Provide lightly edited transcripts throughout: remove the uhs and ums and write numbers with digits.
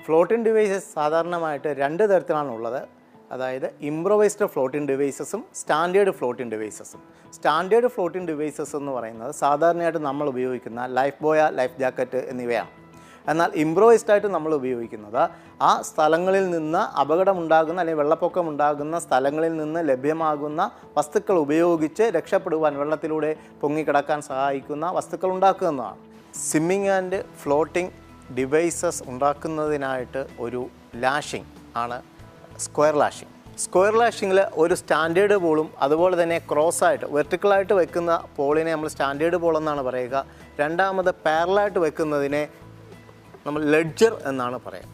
Floating devices സാധാരണമായിട്ട് രണ്ട് തരത്തിലാണുള്ളത്. അതായത് ഇംപ്രൊവൈസ്ഡ് ഫ്ലോട്ടിംഗ് ഡിവൈസസും സ്റ്റാൻഡേർഡ് ഫ്ലോട്ടിംഗ് ഡിവൈസസും. സ്റ്റാൻഡേർഡ് ഫ്ലോട്ടിംഗ് ഡിവൈസസ് എന്ന് പറയുന്നത് സാധാരണയായിട്ട് നമ്മൾ ഉപയോഗിക്കുന്ന ലൈഫ് ബോയ, ലൈഫ് ജാക്കറ്റ് എന്നിവയാണ്. എന്നാൽ ഇംപ്രൊവൈസ്ഡ് ആയിട്ട് നമ്മൾ ഉപയോഗിക്കുന്നത് ആ സ്ഥലങ്ങളിൽ നിന്ന് അപകടമുണ്ടാകുന്ന അല്ലെങ്കിൽ വെള്ളപ്പൊക്കം ഉണ്ടാകുന്ന സ്ഥലങ്ങളിൽ നിന്ന് ലഭ്യമാകുന്ന വസ്തുക്കൾ ഉപയോഗിച്ച് രക്ഷപ്പെടുവാൻ, വെള്ളത്തിലൂടെ പൊങ്ങിക്കിടക്കാൻ സഹായിക്കുന്ന വസ്തുക്കൾ ഉണ്ടാക്കുന്നതാണ്. സ്വിമ്മിങ് ആൻഡ് ഫ്ലോട്ടിംഗ് ഡിവൈസസ് ഉണ്ടാക്കുന്നതിനായിട്ട് ഒരു ലാഷിംഗ് ആണ് സ്ക്വയർ ലാഷിംഗ്. സ്ക്വയർ ലാഷിങ്ങിൽ ഒരു സ്റ്റാൻഡേർഡ് പോളും അതുപോലെ തന്നെ ക്രോസായിട്ട് വെർട്ടിക്കലായിട്ട് വെക്കുന്ന പോളിനെ നമ്മൾ സ്റ്റാൻഡേർഡ് പോൾ എന്നാണ് പറയുക. രണ്ടാമത് പാരലായിട്ട് വെക്കുന്നതിനെ നമ്മൾ ലെഡ്ജർ എന്നാണ് പറയുക.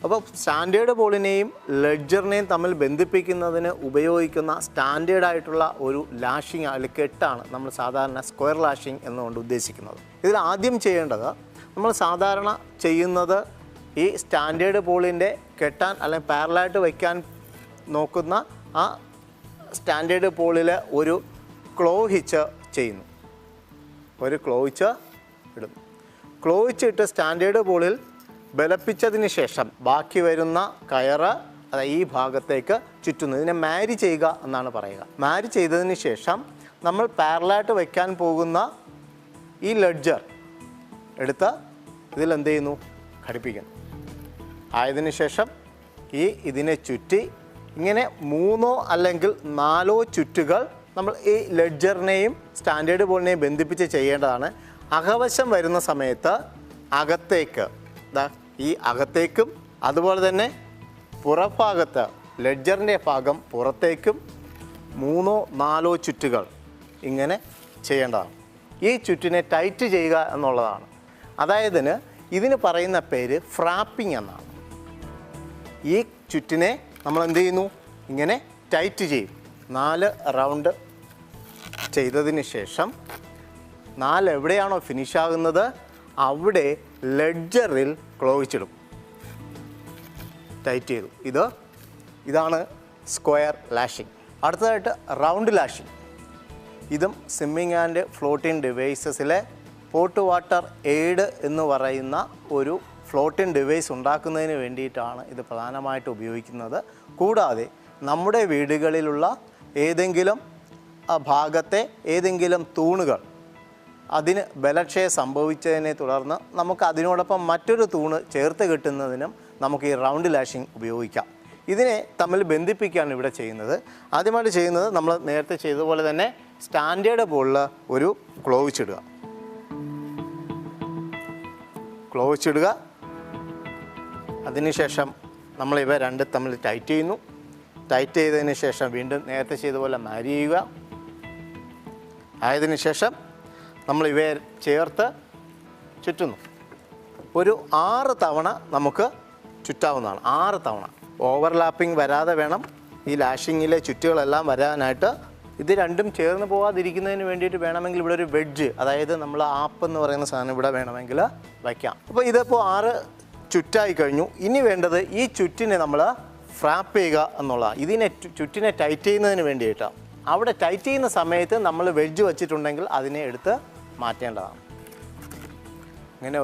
അപ്പോൾ സ്റ്റാൻഡേർഡ് പോളിനെയും ലെഡ്ജറിനെയും തമ്മിൽ ബന്ധിപ്പിക്കുന്നതിന് ഉപയോഗിക്കുന്ന സ്റ്റാൻഡേർഡായിട്ടുള്ള ഒരു ലാഷിംഗ് അല്ലെങ്കിൽ കെട്ടാണ് നമ്മൾ സാധാരണ സ്ക്വയർ ലാഷിംഗ് എന്നുകൊണ്ട് ഉദ്ദേശിക്കുന്നത്. ഇതിൽ ആദ്യം ചെയ്യേണ്ടത്, നമ്മൾ സാധാരണ ചെയ്യുന്നത് ഈ സ്റ്റാൻഡേർഡ് പോളിൻ്റെ കെട്ടാൻ അല്ലെങ്കിൽ പാരലായിട്ട് വയ്ക്കാൻ നോക്കുന്ന ആ സ്റ്റാൻഡേർഡ് പോളിൽ ഒരു ക്ലോഹിച്ച് ചെയ്യുന്നു. ഒരു ക്ലോഹിച്ച് ഇടുന്നു. ക്ലോഹിച്ചിട്ട് സ്റ്റാൻഡേർഡ് പോളിൽ ബലപ്പിച്ചതിന് ശേഷം ബാക്കി വരുന്ന കയറ് അതായത് ഈ ഭാഗത്തേക്ക് ചുറ്റുന്നു. ഇതിനെ മാരി ചെയ്യുക എന്നാണ് പറയുക. മാരി ചെയ്തതിന് ശേഷം നമ്മൾ പാരലായിട്ട് വയ്ക്കാൻ പോകുന്ന ഈ ലെഡ്ജർ എടുത്ത് ഇതിലെന്ത് ചെയ്യുന്നു? ഘടിപ്പിക്കുന്നു. ആയതിനു ശേഷം ഇതിനെ ചുറ്റി ഇങ്ങനെ 3 അല്ലെങ്കിൽ 4 ചുറ്റുകൾ നമ്മൾ ഈ ലെഡ്ജറിനെയും സ്റ്റാൻഡേർഡ് പോളിനെയും ബന്ധിപ്പിച്ച് ചെയ്യേണ്ടതാണ്. അകവശം വരുന്ന സമയത്ത് അകത്തേക്ക് ഈ അകത്തേക്കും അതുപോലെ തന്നെ പുറഭാഗത്ത് ലെഡ്ജറിൻ്റെ ഭാഗം പുറത്തേക്കും 3-4 ചുറ്റുകൾ ഇങ്ങനെ ചെയ്യേണ്ടതാണ്. ഈ ചുറ്റിനെ ടൈറ്റ് ചെയ്യുക എന്നുള്ളതാണ്. അതായത് ഇതിന് പറയുന്ന പേര് ഫ്രാപ്പിംഗ് എന്നാണ്. ഈ ചുറ്റിനെ നമ്മൾ എന്ത് ചെയ്യുന്നു? ഇങ്ങനെ ടൈറ്റ് ചെയ്യും. 4 റൗണ്ട് ചെയ്തതിന് ശേഷം 4 എവിടെയാണോ ഫിനിഷ് ആകുന്നത് അവിടെ ലെഡ്ജറിൽ ക്ലോഹിച്ചിടും. ടൈറ്റ് ചെയ്തു. ഇതാണ് സ്ക്വയർ ലാഷിംഗ്. അടുത്തതായിട്ട് റൗണ്ട് ലാഷിംഗ്. ഇതും സ്വിമ്മിങ് ആൻഡ് ഫ്ലോട്ടിംഗ് ഡിവൈസസിലെ പോട്ട് വാട്ടർ എയ്ഡ് എന്ന് പറയുന്ന ഒരു ഫ്ലോട്ടിംഗ് ഡിവൈസ് ഉണ്ടാക്കുന്നതിന് വേണ്ടിയിട്ടാണ് ഇത് പ്രധാനമായിട്ട് ഉപയോഗിക്കുന്നത്. കൂടാതെ നമ്മുടെ വീടുകളിലുള്ള ഏതെങ്കിലും ഭാഗത്തെ ഏതെങ്കിലും തൂണുകൾ അതിന് ബലക്ഷയം സംഭവിച്ചതിനെ തുടർന്ന് നമുക്ക് അതിനോടൊപ്പം മറ്റൊരു തൂണ് ചേർത്ത് കിട്ടുന്നതിനും നമുക്ക് ഈ റൗണ്ട് ലാഷിംഗ് ഉപയോഗിക്കാം. ഇതിനെ തമ്മിൽ ബന്ധിപ്പിക്കുകയാണ് ഇവിടെ ചെയ്യുന്നത്. ആദ്യമായിട്ട് ചെയ്യുന്നത് നമ്മൾ നേരത്തെ ചെയ്തതുപോലെ തന്നെ സ്റ്റാൻഡേർഡ് പോളിൽ ഒരു ക്ലോഹിച്ചിടുക. അതിനുശേഷം നമ്മൾ ഇവ രണ്ട് തമ്മിൽ ടൈറ്റ് ചെയ്യുന്നു. ടൈറ്റ് ചെയ്തതിന് ശേഷം വീണ്ടും നേരത്തെ ചെയ്തതുപോലെ മാരി ചെയ്യുക. ആയതിനു ശേഷം നമ്മൾ ഇവയെ ചേർത്ത് ചുറ്റുന്നു. ഒരു 6 തവണ നമുക്ക് ചുറ്റാവുന്നതാണ്. 6 തവണ. ഓവർലാപ്പിംഗ് വരാതെ വേണം ഈ ലാഷിങ്ങിലെ ചുറ്റുകളെല്ലാം വരാനായിട്ട്. ഇത് രണ്ടും ചേർന്ന് പോകാതിരിക്കുന്നതിന് വേണ്ടിയിട്ട് വേണമെങ്കിൽ ഇവിടെ ഒരു വെഡ്ജ്, അതായത് നമ്മൾ ആപ്പ് എന്ന് പറയുന്ന സാധനം ഇവിടെ വേണമെങ്കിൽ വയ്ക്കാം. അപ്പോൾ ഇതിപ്പോൾ 6 ചുറ്റായി കഴിഞ്ഞു. ഇനി വേണ്ടത് ഈ ചുറ്റിനെ നമ്മൾ ഫ്രാപ്പ് ചെയ്യുക എന്നുള്ളതാണ്. ഇതിനെ ചുറ്റിനെ ടൈറ്റ് ചെയ്യുന്നതിന് വേണ്ടിയിട്ടാണ്. അവിടെ ടൈറ്റ് ചെയ്യുന്ന സമയത്ത് നമ്മൾ വെഡ്ജ് വെച്ചിട്ടുണ്ടെങ്കിൽ അതിനെ എടുത്ത് മാറ്റേണ്ടതാണ്. ഇങ്ങനെ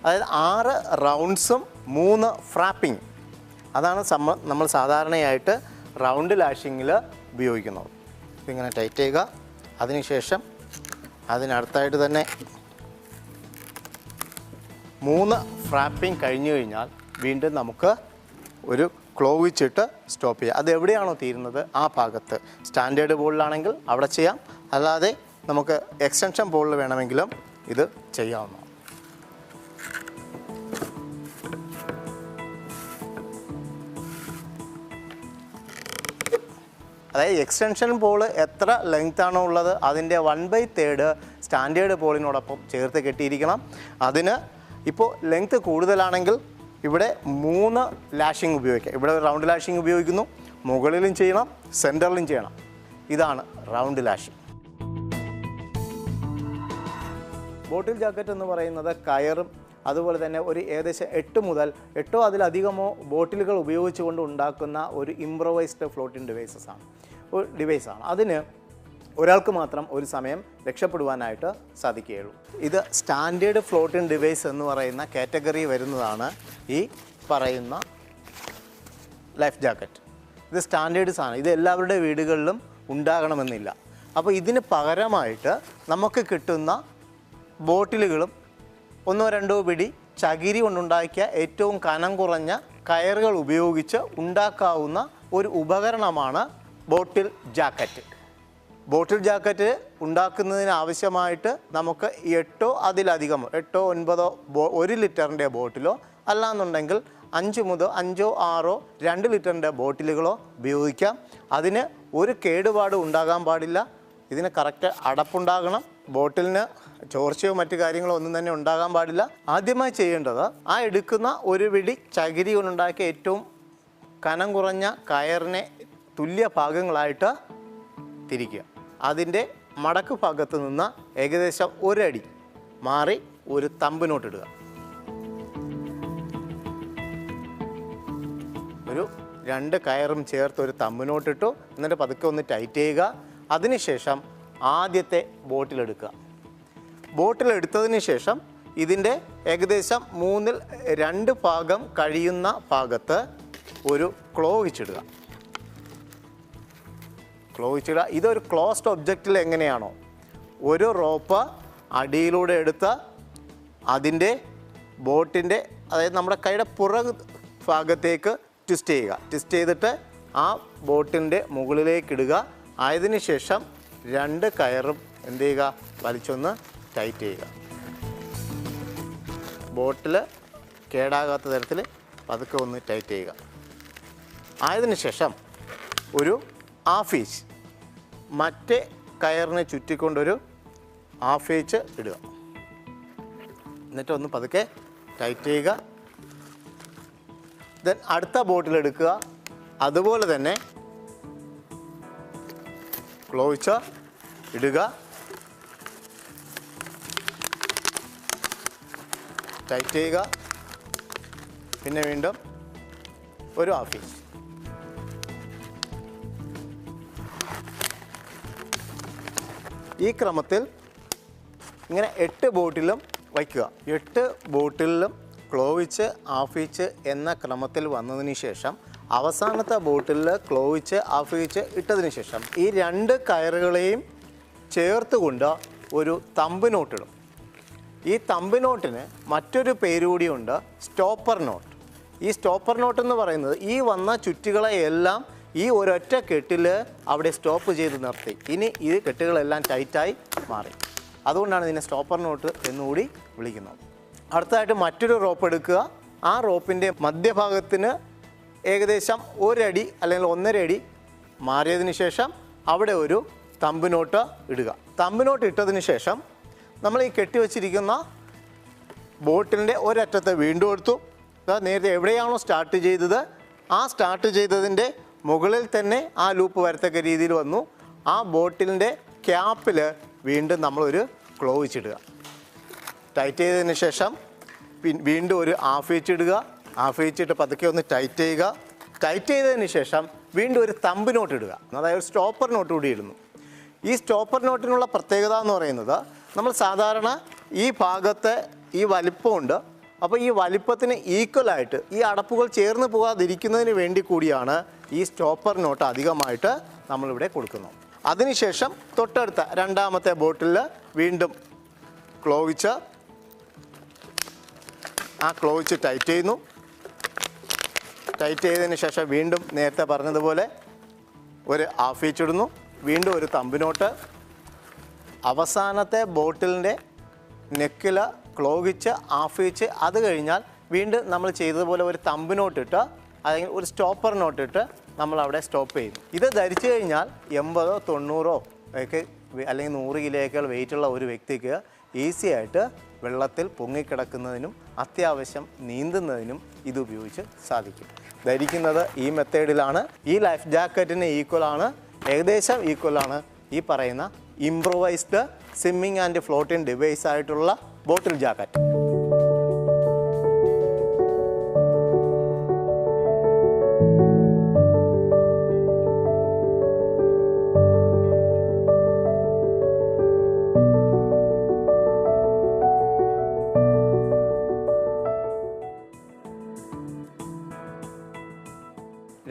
അതായത് 6 റൗണ്ട്സും 3 ഫ്രാപ്പിംഗ്. അതാണ് നമ്മൾ സാധാരണയായിട്ട് റൗണ്ട് ലാഷിങ്ങിൽ ഉപയോഗിക്കുന്നത്. ഇങ്ങനെ ടൈറ്റ് ചെയ്യുക. അതിനുശേഷം അതിനടുത്തായിട്ട് തന്നെ 3 ഫ്രാപ്പിംഗ് കഴിഞ്ഞു കഴിഞ്ഞാൽ വീണ്ടും നമുക്ക് ഒരു ക്ലോവിച്ചിട്ട് സ്റ്റോപ്പ് ചെയ്യാം. അത് എവിടെയാണോ തീരുന്നത് ആ ഭാഗത്ത്. സ്റ്റാൻഡേർഡ് പോളിലാണെങ്കിൽ അവിടെ ചെയ്യാം. അല്ലാതെ നമുക്ക് എക്സ്റ്റൻഷൻ പോളിൽ വേണമെങ്കിലും ഇത് ചെയ്യാവുന്നതാണ്. അതായത് എക്സ്റ്റൻഷൻ പോൾ എത്ര ലെങ്ത് ആണോ ഉള്ളത് അതിൻ്റെ 1/3 സ്റ്റാൻഡേർഡ് പോളിനോടൊപ്പം ചേർത്ത് കെട്ടിയിരിക്കണം. അതിന് ഇപ്പോൾ ലെങ്ത് കൂടുതലാണെങ്കിൽ ഇവിടെ 3 ലാഷിംഗ് ഉപയോഗിക്കാം. ഇവിടെ റൗണ്ട് ലാഷിംഗ് ഉപയോഗിക്കുന്നു. മുകളിലും ചെയ്യണം, സെൻറ്ററിലും ചെയ്യണം. ഇതാണ് റൗണ്ട് ലാഷിംഗ്. ബോട്ടിൽ ജാക്കറ്റ് എന്ന് പറയുന്നത് കയറും അതുപോലെ തന്നെ ഒരു ഏകദേശം 8 മുതൽ 8 അതിലധികമോ ബോട്ടിലുകൾ ഉപയോഗിച്ചുകൊണ്ട് ഉണ്ടാക്കുന്ന ഒരു ഇംപ്രൊവൈസ്ഡ് ഫ്ലോട്ടിംഗ് ഡിവൈസാണ്. അതിന് ഒരാൾക്ക് മാത്രം ഒരു സമയം രക്ഷപ്പെടുവാനായിട്ട് സാധിക്കുകയുള്ളൂ. ഇത് സ്റ്റാൻഡേർഡ് ഫ്ലോട്ടിംഗ് ഡിവൈസ് എന്ന് പറയുന്ന കാറ്റഗറി വരുന്നതാണ് ഈ പറയുന്ന ലൈഫ് ജാക്കറ്റ്. ഇത് സ്റ്റാൻഡേർഡ് സാധനം, ഇത് എല്ലാവരുടെ വീടുകളിലും ഉണ്ടാകണമെന്നില്ല. അപ്പോൾ ഇതിന് പകരമായിട്ട് നമുക്ക് കിട്ടുന്ന ബോട്ടിലുകളും ഒന്നോ രണ്ടോ പിടി ചകിരി കൊണ്ടുണ്ടാക്കിയ ഏറ്റവും കനം കുറഞ്ഞ കയറുകൾ ഉപയോഗിച്ച് ഉണ്ടാക്കാവുന്ന ഒരു ഉപകരണമാണ് ബോട്ടിൽ ജാക്കറ്റ്. ബോട്ടിൽ ജാക്കറ്റ് ഉണ്ടാക്കുന്നതിന് ആവശ്യമായിട്ട് നമുക്ക് 8 അതിലധികമോ 8 9 1 ലിറ്ററിൻ്റെ ബോട്ടിലോ അല്ലാന്നുണ്ടെങ്കിൽ 5 മുതൽ 5 6 2 ലിറ്ററിൻ്റെ ബോട്ടിലുകളോ ഉപയോഗിക്കാം. അതിന് ഒരു കേടുപാടും ഉണ്ടാകാൻ പാടില്ല. ഇതിന് കറക്റ്റ് അടപ്പുണ്ടാകണം. ബോട്ടിലിന് ചോർച്ചയോ മറ്റു കാര്യങ്ങളോ ഒന്നും തന്നെ ഉണ്ടാകാൻ പാടില്ല. ആദ്യമായി ചെയ്യേണ്ടത് ആ എടുക്കുന്ന ഒരു പിടി ചകിരി കൊണ്ടുണ്ടാക്കിയ ഏറ്റവും കനം കുറഞ്ഞ കയറിനെ തുല്യ ഭാഗങ്ങളായിട്ട് തിരിക്കുക. അതിൻ്റെ മടക്ക് ഭാഗത്ത് നിന്ന് ഏകദേശം 1 അടി മാറി ഒരു തമ്പിനോട്ടിടുക. ഒരു 2 കയറും ചേർത്ത് ഒരു തമ്പിനോട്ടിട്ടു. എന്നിട്ട് പതുക്കെ ഒന്ന് ടൈറ്റ് ചെയ്യുക. അതിനുശേഷം ആദ്യത്തെ ബോട്ടിലെടുക്കുക. ബോട്ടിലെടുത്തതിന് ശേഷം ഇതിൻ്റെ ഏകദേശം 2 ഭാഗം കഴിയുന്ന ഭാഗത്ത് ഒരു ക്ലോ വെച്ചിടുക. ഇതൊരു ക്ലോസ്ഡ് ഒബ്ജക്റ്റിൽ എങ്ങനെയാണോ ഒരു റോപ്പ് അടിയിലൂടെ എടുത്ത് അതിൻ്റെ ബോട്ടിൻ്റെ അതായത് നമ്മുടെ കൈയുടെ പുറകു ഭാഗത്തേക്ക് ട്വിസ്റ്റ് ചെയ്യുക. ട്വിസ്റ്റ് ചെയ്തിട്ട് ആ ബോട്ടിൻ്റെ മുകളിലേക്കിടുക. ആയതിനു ശേഷം 2 കയറും എന്ത് ചെയ്യുക, വലിച്ചൊന്ന് ടൈറ്റ് ചെയ്യുക. ബോട്ടിൽ കേടാകാത്ത തരത്തിൽ പതുക്കെ ഒന്ന് ടൈറ്റ് ചെയ്യുക. ആയതിനു ശേഷം ഒരു ഹാഫ് ഇഞ്ച് മറ്റേ കയറിനെ ചുറ്റിക്കൊണ്ടൊരു ഹാഫ് ഇഞ്ച് ഇടുക. എന്നിട്ടൊന്ന് പതുക്കെ ടൈറ്റ് ചെയ്യുക. ദെൻ അടുത്ത ബോട്ടിലെടുക്കുക. അതുപോലെ തന്നെ ക്ലോസ് ഇടുക. ടൈറ്റ് ചെയ്യുക. പിന്നെ വീണ്ടും ഒരു ഹാഫ് ഇഞ്ച്. ഈ ക്രമത്തിൽ ഇങ്ങനെ 8 ബോട്ടിലും വയ്ക്കുക. 8 ബോട്ടിലും ക്ലോവിച്ച് ഹാഫ് ഇഞ്ച് എന്ന ക്രമത്തിൽ വന്നതിന് ശേഷം അവസാനത്തെ ബോട്ടിലിൽ ക്ലോവിച്ച് ഹാഫ് ഇഞ്ച് ഇട്ടതിന് ശേഷം ഈ 2 കയറുകളെയും ചേർത്തുകൊണ്ട് ഒരു തമ്പ് നോട്ടിടും. ഈ തമ്പ് നോട്ടിന് മറ്റൊരു പേരുകൂടിയുണ്ട്, സ്റ്റോപ്പർ നോട്ട്. ഈ സ്റ്റോപ്പർ നോട്ട് എന്ന് പറയുന്നത് ഈ വന്ന ചുറ്റുകളെയെല്ലാം ഈ ഒരൊറ്റ കെട്ടിൽ അവിടെ സ്റ്റോപ്പ് ചെയ്ത് നിർത്തി. ഇനി ഈ കെട്ടുകളെല്ലാം ടൈറ്റായി മാറി. അതുകൊണ്ടാണ് ഇതിനെ സ്റ്റോപ്പർ നോട്ട് എന്നുകൂടി വിളിക്കുന്നത്. അടുത്തതായിട്ട് മറ്റൊരു റോപ്പ് എടുക്കുക. ആ റോപ്പിൻ്റെ മധ്യഭാഗത്തിന് ഏകദേശം 1 അടി അല്ലെങ്കിൽ 1.5 അടി മാറിയതിന് ശേഷം അവിടെ ഒരു തമ്പ് നോട്ട് ഇടുക. തമ്പ് നോട്ട് ഇട്ടതിന് ശേഷം നമ്മൾ ഈ കെട്ടിവെച്ചിരിക്കുന്ന ബോട്ടിലിൻ്റെ ഒരറ്റത്തെ വീണ്ടും എടുത്തു. നേരത്തെ എവിടെയാണോ സ്റ്റാർട്ട് ചെയ്തത് ആ സ്റ്റാർട്ട് ചെയ്തതിൻ്റെ മുകളിൽ തന്നെ ആ ലൂപ്പ് വരത്തക്ക രീതിയിൽ വന്നു. ആ ബോട്ടിലിൻ്റെ ക്യാപ്പിൽ വീണ്ടും നമ്മളൊരു ക്ലോ വെച്ചിടുക. ടൈറ്റ് ചെയ്തതിന് ശേഷം വീണ്ടും ഒരു ഹാഫ് ഇഞ്ച് ഇടുക. ഹാഫ് ഇഞ്ച് ഇട്ട് പതുക്കെ ഒന്ന് ടൈറ്റ് ചെയ്യുക. ടൈറ്റ് ചെയ്തതിന് ശേഷം വീണ്ടും ഒരു തമ്പ് നോട്ട് ഇടുക. അതായത് സ്റ്റോപ്പർ നോട്ട് കൂടി ഇടുന്നു. ഈ സ്റ്റോപ്പർ നോട്ടിനുള്ള പ്രത്യേകത എന്ന് പറയുന്നത് നമ്മൾ സാധാരണ ഈ ഭാഗത്ത് ഈ വലിപ്പമുണ്ട്. അപ്പോൾ ഈ വലിപ്പത്തിന് ഈക്വലായിട്ട് ഈ അടപ്പുകൾ ചേർന്ന് പോകാതിരിക്കുന്നതിന് വേണ്ടി കൂടിയാണ് ഈ സ്റ്റോപ്പർ നോട്ട് അധികമായിട്ട് നമ്മളിവിടെ കൊടുക്കുന്നത്. അതിനുശേഷം തൊട്ടടുത്ത 2ാമത്തെ ബോട്ടിലിൽ വീണ്ടും ക്ലോവിച്ച് ആ ക്ലോവിച്ച് ടൈറ്റ് ചെയ്യുന്നു. ടൈറ്റ് ചെയ്തതിന് ശേഷം വീണ്ടും നേരത്തെ പറഞ്ഞതുപോലെ ഒരു ഹാഫ് ഇഞ്ച് ഇടുന്നു. വീണ്ടും ഒരു തമ്പ് നോട്ട്. അവസാനത്തെ ബോട്ടിലിൻ്റെ നെക്കിൽ ക്ലോവിച്ച് ഹാഫ് ഇഞ്ച്. അത് കഴിഞ്ഞാൽ വീണ്ടും നമ്മൾ ചെയ്തതുപോലെ ഒരു തമ്പ് നോട്ടിട്ട് അല്ലെങ്കിൽ ഒരു സ്റ്റോപ്പർ നോട്ടിട്ട് നമ്മളവിടെ സ്റ്റോപ്പ് ചെയ്യുന്നു. ഇത് ധരിച്ചു കഴിഞ്ഞാൽ 80 90 ഒക്കെ അല്ലെങ്കിൽ 100 കിലോയേക്കാൾ വെയിറ്റുള്ള ഒരു വ്യക്തിക്ക് ഈസി ആയിട്ട് വെള്ളത്തിൽ പൊങ്ങിക്കിടക്കുന്നതിനും അത്യാവശ്യം നീന്തുന്നതിനും ഇത് ഉപയോഗിച്ച് സാധിക്കും. ധരിക്കുന്നത് ഈ മെത്തേഡിലാണ്. ഈ ലൈഫ് ജാക്കറ്റിന് ഈക്വലാണ്, ഏകദേശം ഈക്വലാണ് ഈ പറയുന്ന improvised swimming and floating device ആയിട്ടുള്ള ബോട്ടിൽ ജാക്കറ്റ്.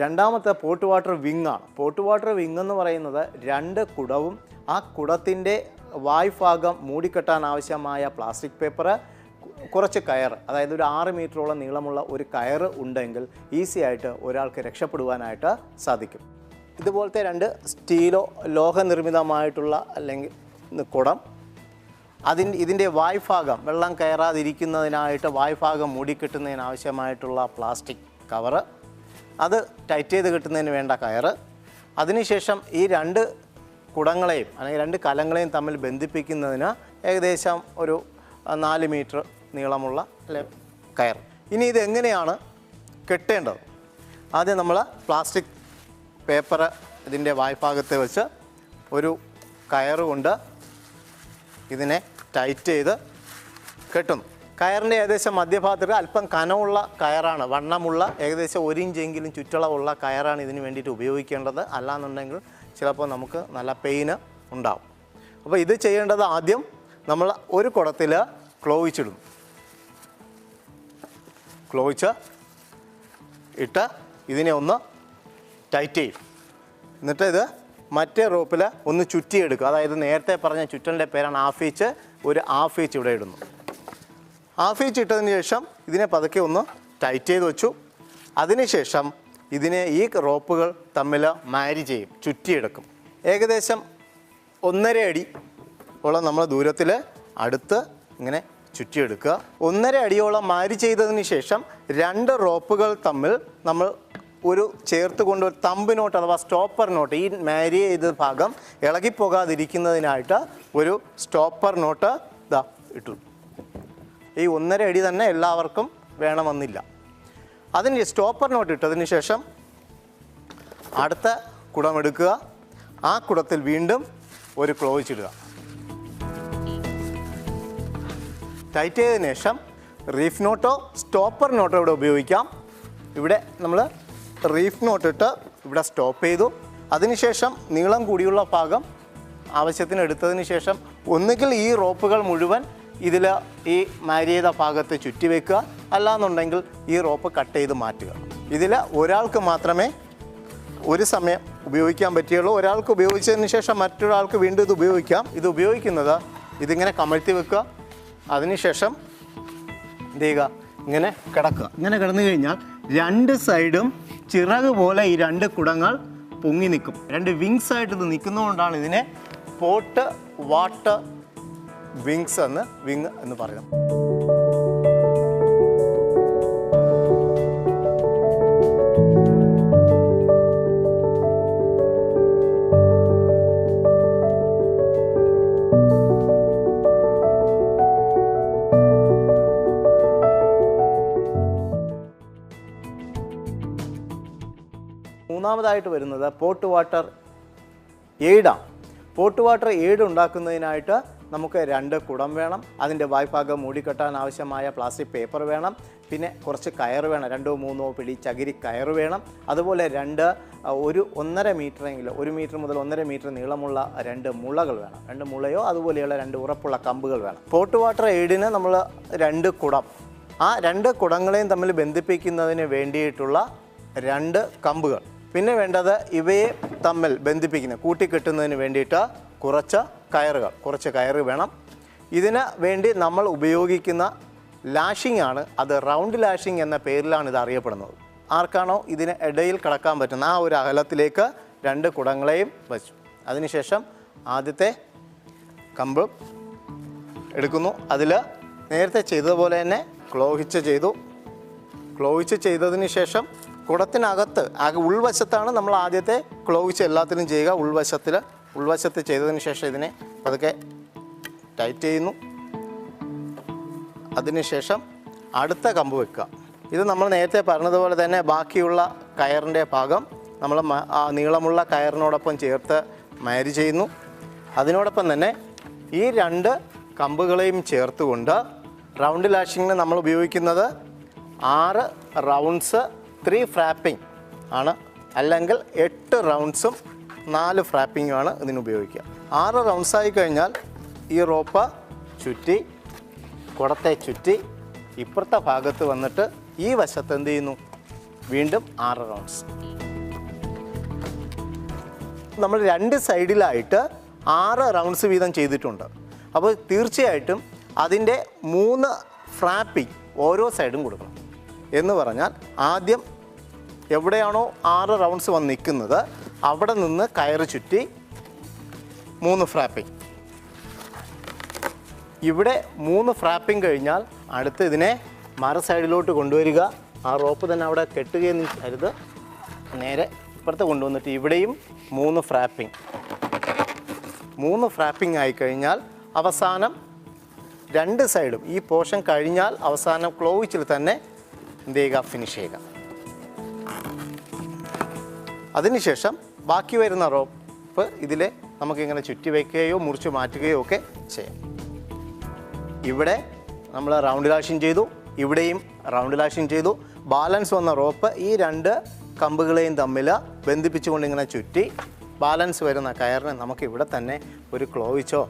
രണ്ടാമത്തെ പോട്ട് വാട്ടർ വിങ് ആണ്. പോട്ട് വാട്ടർ വിങ് എന്ന് പറയുന്നത് 2 കുടവും ആ കുടത്തിൻ്റെ വായ്ഭാഗം മൂടിക്കെട്ടാൻ ആവശ്യമായ പ്ലാസ്റ്റിക് പേപ്പർ, കുറച്ച് കയർ, അതായത് ഒരു 6 മീറ്ററോളം നീളമുള്ള ഒരു കയർ ഉണ്ടെങ്കിൽ ഈസി ആയിട്ട് ഒരാൾക്ക് രക്ഷപ്പെടുവാനായിട്ട് സാധിക്കും. ഇതുപോലത്തെ 2 സ്റ്റീലോ ലോഹനിർമ്മിതമായിട്ടുള്ള അല്ലെങ്കിൽ കുടം, ഇതിൻ്റെ വായ്ഭാഗം വെള്ളം കയറാതിരിക്കുന്നതിനായിട്ട് വായ്ഭാഗം മൂടിക്കെട്ടുന്നതിനാവശ്യമായിട്ടുള്ള പ്ലാസ്റ്റിക് കവറ്, അത് ടൈറ്റ് ചെയ്ത് കിട്ടുന്നതിന് വേണ്ട കയറ്, അതിനുശേഷം ഈ 2 കുടങ്ങളെയും അല്ലെങ്കിൽ 2 കലങ്ങളെയും തമ്മിൽ ബന്ധിപ്പിക്കുന്നതിന് ഏകദേശം ഒരു 4 മീറ്റർ നീളമുള്ള കയർ. ഇനി ഇതെങ്ങനെയാണ് കെട്ടേണ്ടത്? ആദ്യം നമ്മൾ പ്ലാസ്റ്റിക് പേപ്പർ ഇതിൻ്റെ വായ്ഭാഗത്ത് വെച്ച് ഒരു കയറ് കൊണ്ട് ഇതിനെ ടൈറ്റ് ചെയ്ത് കെട്ടുന്നു. കയറിൻ്റെ ഏകദേശം മധ്യഭാഗത്ത് അല്പം കനമുള്ള കയറാണ്, വണ്ണമുള്ള ഏകദേശം 1 ഇഞ്ചെങ്കിലും ചുറ്റളവുള്ള കയറാണ് ഇതിന് വേണ്ടിയിട്ട് ഉപയോഗിക്കേണ്ടത്. അല്ലാന്നുണ്ടെങ്കിൽ ചിലപ്പോൾ നമുക്ക് നല്ല പെയിന് ഉണ്ടാവും. അപ്പോൾ ഇത് ചെയ്യേണ്ടത് ആദ്യം നമ്മൾ ഒരു കുടത്തിൽ ക്ലോവിച്ചിടുന്നു. ക്ലോവിച്ച് ഇട്ട് ഇതിനെ ഒന്ന് ടൈറ്റ് ചെയ്യും. എന്നിട്ട് ഇത് മറ്റേ റോപ്പിൽ ഒന്ന് ചുറ്റിയെടുക്കുക. അതായത് നേരത്തെ പറഞ്ഞ ചുറ്റലിൻ്റെ പേരാണ് ഹാഫ് ഈച്ച്. ഒരു ഹാഫ് ഈച്ച് ഇവിടെ ഇടുന്നു. ഹാഫ് ഈച്ച് ഇട്ടതിന് ശേഷം ഇതിനെ പതുക്കെ ഒന്ന് ടൈറ്റ് ചെയ്ത് വെച്ചു. അതിനുശേഷം ഇതിനെ ഈ റോപ്പുകൾ തമ്മിൽ മാരി ചെയ്യും, ചുറ്റിയെടുക്കും. ഏകദേശം 1.5 അടി ഓളം നമ്മൾ ദൂരത്തിൽ അടുത്ത് ഇങ്ങനെ ചുറ്റിയെടുക്കുക. 1.5 അടിയോളം മാരി ചെയ്തതിന് ശേഷം 2 റോപ്പുകൾ തമ്മിൽ നമ്മൾ ഒരു ചേർത്ത് കൊണ്ട് ഒരു തമ്പ് നോട്ട് അഥവാ സ്റ്റോപ്പർ നോട്ട്, ഈ മാരി ചെയ്ത ഭാഗം ഇളകിപ്പോകാതിരിക്കുന്നതിനായിട്ട് ഒരു സ്റ്റോപ്പർ നോട്ട് ഇതാ ഇട്ടു. ഈ 1.5 അടി തന്നെ എല്ലാവർക്കും വേണമെന്നില്ല. അതിന് സ്റ്റോപ്പർ നോട്ട് ഇട്ടതിന് ശേഷം അടുത്ത കുടമെടുക്കുക. ആ കുടത്തിൽ വീണ്ടും ഒരു ക്ലോവിച്ചിടുക. ടൈറ്റ് ചെയ്തതിന് ശേഷം റീഫ് നോട്ടോ സ്റ്റോപ്പർ നോട്ടോ ഇവിടെ ഉപയോഗിക്കാം. ഇവിടെ നമ്മൾ റീഫ് നോട്ട് ഇട്ട് ഇവിടെ സ്റ്റോപ്പ് ചെയ്തു. അതിനുശേഷം നീളം കൂടിയുള്ള ഭാഗം ആവശ്യത്തിന് എടുത്തതിന് ശേഷം ഒന്നുകിൽ ഈ റോപ്പുകൾ മുഴുവൻ ഇതിൽ ഈ മാരി ചെയ്ത ഭാഗത്ത് ചുറ്റി വയ്ക്കുക, അല്ലാന്നുണ്ടെങ്കിൽ ഈ റോപ്പ് കട്ട് ചെയ്ത് മാറ്റുക. ഇതിൽ ഒരാൾക്ക് മാത്രമേ ഒരു സമയം ഉപയോഗിക്കാൻ പറ്റുകയുള്ളൂ. ഒരാൾക്ക് ഉപയോഗിച്ചതിന് ശേഷം മറ്റൊരാൾക്ക് വീണ്ടും ഇത് ഉപയോഗിക്കാം. ഇത് ഉപയോഗിക്കുന്നത് ഇതിങ്ങനെ കമഴ്ത്തി വെക്കുക. അതിനുശേഷം എന്ത് ചെയ്യുക, ഇങ്ങനെ കിടക്കുക. ഇങ്ങനെ കിടന്നു കഴിഞ്ഞാൽ 2 സൈഡും ചിറക് പോലെ ഈ 2 കുടങ്ങൾ പൊങ്ങി നിൽക്കും. 2 വിങ്സ് ആയിട്ട് ഇത് നിൽക്കുന്നതുകൊണ്ടാണ് ഇതിനെ പോട്ട് വാട്ടർ വിങ്സ് എന്ന് പറയുന്നത്. മൂന്നാമതായിട്ട് വരുന്നത് പോട്ട് വാട്ടർ എയ്ഡാണ്. പോട്ട് വാട്ടർ എയ്ഡ് ഉണ്ടാക്കുന്നതിനായിട്ട് നമുക്ക് 2 കുടം വേണം. അതിൻ്റെ വായ്ഭാഗം മൂടിക്കെട്ടാൻ ആവശ്യമായ പ്ലാസ്റ്റിക് പേപ്പർ വേണം. പിന്നെ കുറച്ച് കയർ വേണം, 2-3 പിടി ചകിരി കയർ വേണം. അതുപോലെ 1.5 മീറ്ററെങ്കിലും 1 മീറ്റർ മുതൽ 1.5 മീറ്റർ നീളമുള്ള 2 മുളകൾ വേണം. 2 മുളയോ അതുപോലെയുള്ള 2 ഉറപ്പുള്ള കമ്പുകൾ വേണം. പോട്ട് വാട്ടർ എയ്ഡിന് നമ്മൾ 2 കുടം, ആ 2 കുടങ്ങളെയും തമ്മിൽ ബന്ധിപ്പിക്കുന്നതിന് വേണ്ടിയിട്ടുള്ള 2 കമ്പുകൾ. പിന്നെ വേണ്ടത് ഇവയെ തമ്മിൽ ബന്ധിപ്പിക്കുന്ന കൂട്ടിക്കെട്ടുന്നതിന് വേണ്ടിയിട്ട് കുറച്ച് കയറ് വേണം. ഇതിന് വേണ്ടി നമ്മൾ ഉപയോഗിക്കുന്ന ലാഷിംഗ് ആണ്, അത് റൗണ്ട് ലാഷിംഗ് എന്ന പേരിലാണ് ഇത് അറിയപ്പെടുന്നത്. ആർക്കാണോ ഇതിന് ഇടയിൽ കടക്കാൻ പറ്റുന്ന ആ ഒരു അകലത്തിലേക്ക് 2 കുടങ്ങളെയും വച്ചു. അതിനുശേഷം ആദ്യത്തെ കമ്പ് എടുക്കുന്നു. അതിൽ നേരത്തെ ചെയ്തതുപോലെ തന്നെ ക്ലോവിച്ച് ചെയ്തതിന് ശേഷം കുടത്തിനകത്ത് ഉൾവശത്താണ് നമ്മൾ ആദ്യത്തെ ക്ലോവിച്ച് എല്ലാത്തിലും ചെയ്യുക. ഉൾവശത്ത് ചെയ്തതിന് ശേഷം ഇതിനെ പതുക്കെ ടൈറ്റ് ചെയ്യുന്നു. അതിനുശേഷം അടുത്ത കമ്പ് വെക്കുക. ഇത് നമ്മൾ നേരത്തെ പറഞ്ഞതുപോലെ തന്നെ ബാക്കിയുള്ള കയറിൻ്റെ ഭാഗം നമ്മൾ നീളമുള്ള കയറിനോടൊപ്പം ചേർത്ത് മാരി ചെയ്യുന്നു. അതിനോടൊപ്പം തന്നെ ഈ 2 കമ്പുകളെയും ചേർത്തുകൊണ്ട് റൗണ്ട് ലാഷിങ്ങിന് നമ്മൾ ഉപയോഗിക്കുന്നത് 6 റൗണ്ട്സ് 3 ഫ്രാപ്പിംഗ് ആണ്, അല്ലെങ്കിൽ 8 റൗണ്ട്സും 4 ഫ്രാപ്പിങ്ങുമാണ് ഇതിന് ഉപയോഗിക്കുക. 6 റൗണ്ട്സായി കഴിഞ്ഞാൽ ഈ റോപ്പ് ചുറ്റി കുടത്തെ ചുറ്റി ഇപ്പുറത്തെ ഭാഗത്ത് വന്നിട്ട് ഈ വശത്ത് എന്ത് ചെയ്യുന്നു, വീണ്ടും 6 റൗണ്ട്സ്. നമ്മൾ 2 സൈഡിലായിട്ട് 6 റൗണ്ട്സ് വീതം ചെയ്തിട്ടുണ്ട്. അപ്പോൾ തീർച്ചയായിട്ടും അതിൻ്റെ 3 ഫ്രാപ്പിംഗ് ഓരോ സൈഡും കൊടുക്കണം. എന്ന് പറഞ്ഞാൽ ആദ്യം എവിടെയാണോ 6 റൗണ്ട്സ് വന്ന് നിൽക്കുന്നത് അവിടെ നിന്ന് കയറ് ചുറ്റി 3 ഫ്രാപ്പിംഗ്. ഇവിടെ 3 ഫ്രാപ്പിംഗ് കഴിഞ്ഞാൽ അടുത്ത് ഇതിനെ മറ സൈഡിലോട്ട് കൊണ്ടുവരിക. ആ റോപ്പ് തന്നെ അവിടെ കെട്ടുകയെന്ന് അരുത്, നേരെ ഇപ്പുറത്ത് കൊണ്ടുവന്നിട്ട് ഇവിടെയും 3 ഫ്രാപ്പിംഗ്. 3 ഫ്രാപ്പിംഗ് ആയിക്കഴിഞ്ഞാൽ അവസാനം 2 സൈഡും ഈ പോർഷൻ കഴിഞ്ഞാൽ അവസാനം ക്ലോവിച്ചിൽ തന്നെ എന്ത് ചെയ്യുക, ഫിനിഷ് ചെയ്യുക. അതിനുശേഷം ബാക്കി വരുന്ന റോപ്പ് ഇതിലെ നമുക്കിങ്ങനെ ചുറ്റി വയ്ക്കുകയോ മുറിച്ച് മാറ്റുകയോ ഒക്കെ ചെയ്യാം. ഇവിടെ നമ്മൾ റൗണ്ട് ലാഷിങ് ചെയ്തു, ഇവിടെയും റൗണ്ട് ലാഷിങ് ചെയ്തു. ബാലൻസ് വന്ന റോപ്പ് ഈ 2 കമ്പുകളെയും തമ്മിൽ ബന്ധിപ്പിച്ചുകൊണ്ട് ഇങ്ങനെ ചുറ്റി ബാലൻസ് വരുന്ന കയറിനെ നമുക്ക് ഇവിടെ തന്നെ ഒരു ക്ലോവിച്ചോ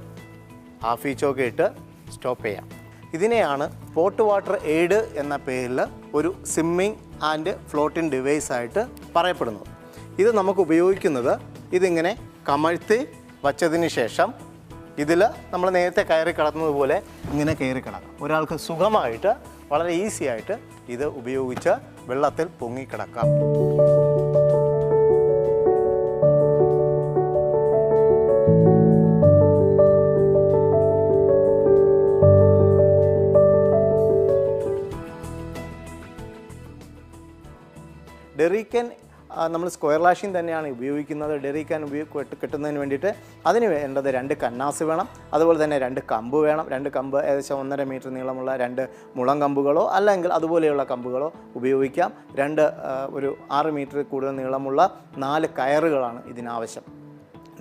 ഹാഫ് ഈച്ചോ ഒക്കെ ഇട്ട് സ്റ്റോപ്പ് ചെയ്യാം. ഇതിനെയാണ് പോട്ട് വാട്ടർ എയ്ഡ് എന്ന പേരിൽ ഒരു സ്വിമ്മിങ് ആൻഡ് ഫ്ലോട്ടിംഗ് ഡിവൈസ് ആയിട്ട് പറയപ്പെടുന്നത്. ഇത് നമുക്ക് ഉപയോഗിക്കുന്നത് ഇതിങ്ങനെ കമഴ്ത്തി വച്ചതിന് ശേഷം ഇതിൽ നമ്മൾ നേരത്തെ കയറി കിടന്നത് പോലെ ഇങ്ങനെ കയറി കിടക്കാം. ഒരാൾക്ക് സുഖമായിട്ട് വളരെ ഈസി ആയിട്ട് ഇത് ഉപയോഗിച്ച് വെള്ളത്തിൽ പൊങ്ങിക്കിടക്കാം. ഡെറിക്കൻ നമ്മൾ സ്ക്വയർ ലാഷിംഗ് തന്നെയാണ് ഉപയോഗിക്കുന്നത്. ഡെറിക്കൻ കിട്ടുന്നതിന് വേണ്ടിയിട്ട് അതിന് വേണ്ടത് 2 കന്നാസ് വേണം, അതുപോലെ തന്നെ 2 കമ്പ് വേണം. 2 കമ്പ് ഏകദേശം 1.5 മീറ്റർ നീളമുള്ള 2 മുളം കമ്പുകളോ അല്ലെങ്കിൽ അതുപോലെയുള്ള കമ്പുകളോ ഉപയോഗിക്കാം. ഒരു 6 മീറ്റർ കൂടുതൽ നീളമുള്ള 4 കയറുകളാണ് ഇതിനാവശ്യം.